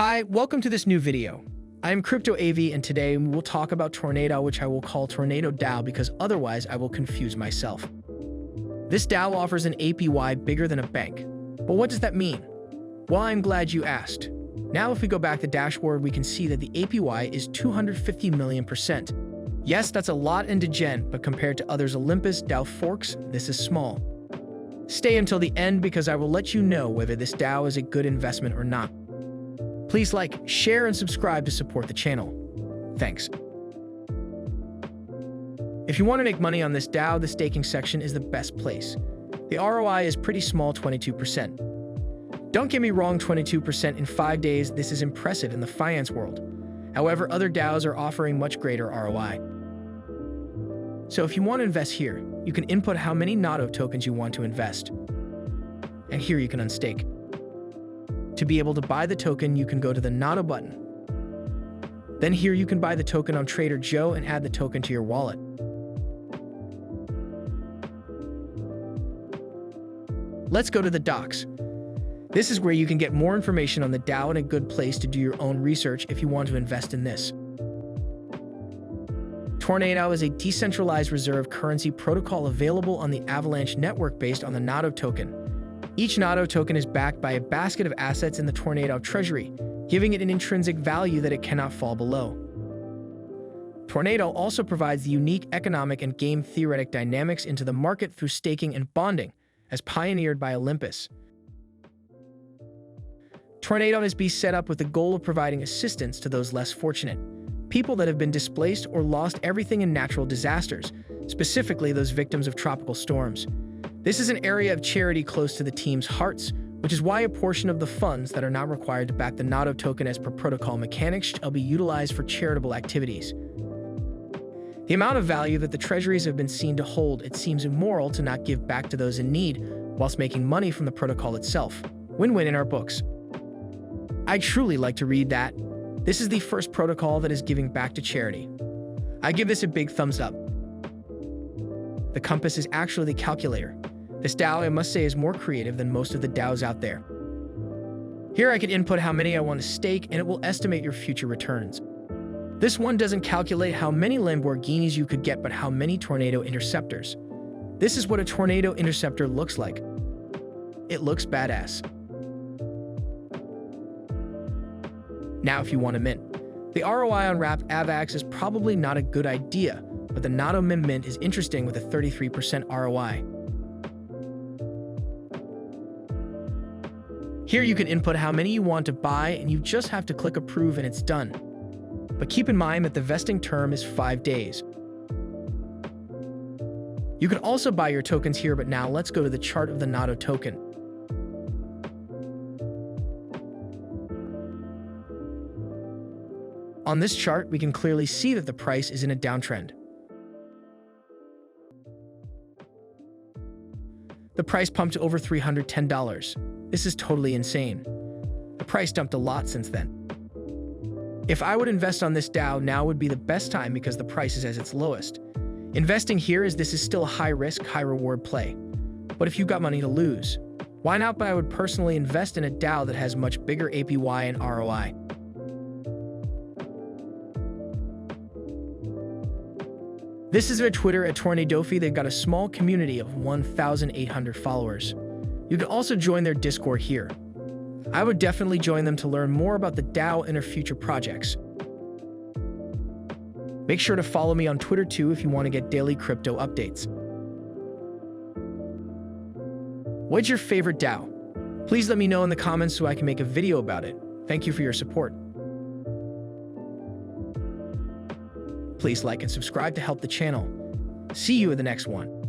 Hi, welcome to this new video. I am Crypto AV and today we'll talk about Tornadao, which I will call Tornadao DAO because otherwise I will confuse myself. This DAO offers an APY bigger than a bank. But what does that mean? Well, I'm glad you asked. Now if we go back to the dashboard, we can see that the APY is 250 million%. Yes, that's a lot in degen, but compared to others Olympus Dao forks, this is small. Stay until the end because I will let you know whether this DAO is a good investment or not. Please like, share, and subscribe to support the channel. Thanks. If you want to make money on this DAO, the staking section is the best place. The ROI is pretty small, 22%. Don't get me wrong, 22% in 5 days, this is impressive in the finance world. However, other DAOs are offering much greater ROI. So if you want to invest here, you can input how many NADO tokens you want to invest. And here you can unstake. To be able to buy the token, you can go to the NADO button. Then here you can buy the token on Trader Joe and add the token to your wallet. Let's go to the docs. This is where you can get more information on the DAO and a good place to do your own research if you want to invest in this. Tornadao is a decentralized reserve currency protocol available on the Avalanche Network based on the NADO token. Each NADO token is backed by a basket of assets in the Tornadao treasury, giving it an intrinsic value that it cannot fall below. Tornadao also provides the unique economic and game theoretic dynamics into the market through staking and bonding, as pioneered by Olympus. Tornadao is set up with the goal of providing assistance to those less fortunate, people that have been displaced or lost everything in natural disasters, specifically those victims of tropical storms. This is an area of charity close to the team's hearts, which is why a portion of the funds that are not required to back the NADO token as per protocol mechanics shall be utilized for charitable activities. The amount of value that the treasuries have been seen to hold, it seems immoral to not give back to those in need, whilst making money from the protocol itself. Win-win in our books. I'd truly like to read that. This is the first protocol that is giving back to charity. I give this a big thumbs up. The compass is actually the calculator. This DAO, I must say, is more creative than most of the DAOs out there. Here I can input how many I want to stake and it will estimate your future returns. This one doesn't calculate how many Lamborghinis you could get, but how many Tornado Interceptors. This is what a Tornado Interceptor looks like. It looks badass. Now if you want to mint. The ROI on wrapped AVAX is probably not a good idea, but the NADO mint is interesting with a 33% ROI. Here you can input how many you want to buy and you just have to click approve and it's done. But keep in mind that the vesting term is 5 days. You can also buy your tokens here, but now let's go to the chart of the NADO token. On this chart, we can clearly see that the price is in a downtrend. The price pumped to over $310. This is totally insane. The price dumped a lot since then. If I would invest on this DAO, now would be the best time because the price is at its lowest. Investing here as this is still a high risk, high reward play. But if you got money to lose, why not? But I would personally invest in a DAO that has much bigger APY and ROI. This is their Twitter at Tornadao. They've got a small community of 1,800 followers. You can also join their Discord here. I would definitely join them to learn more about the DAO and their future projects. Make sure to follow me on Twitter too if you want to get daily crypto updates. What's your favorite DAO? Please let me know in the comments so I can make a video about it. Thank you for your support. Please like and subscribe to help the channel. See you in the next one.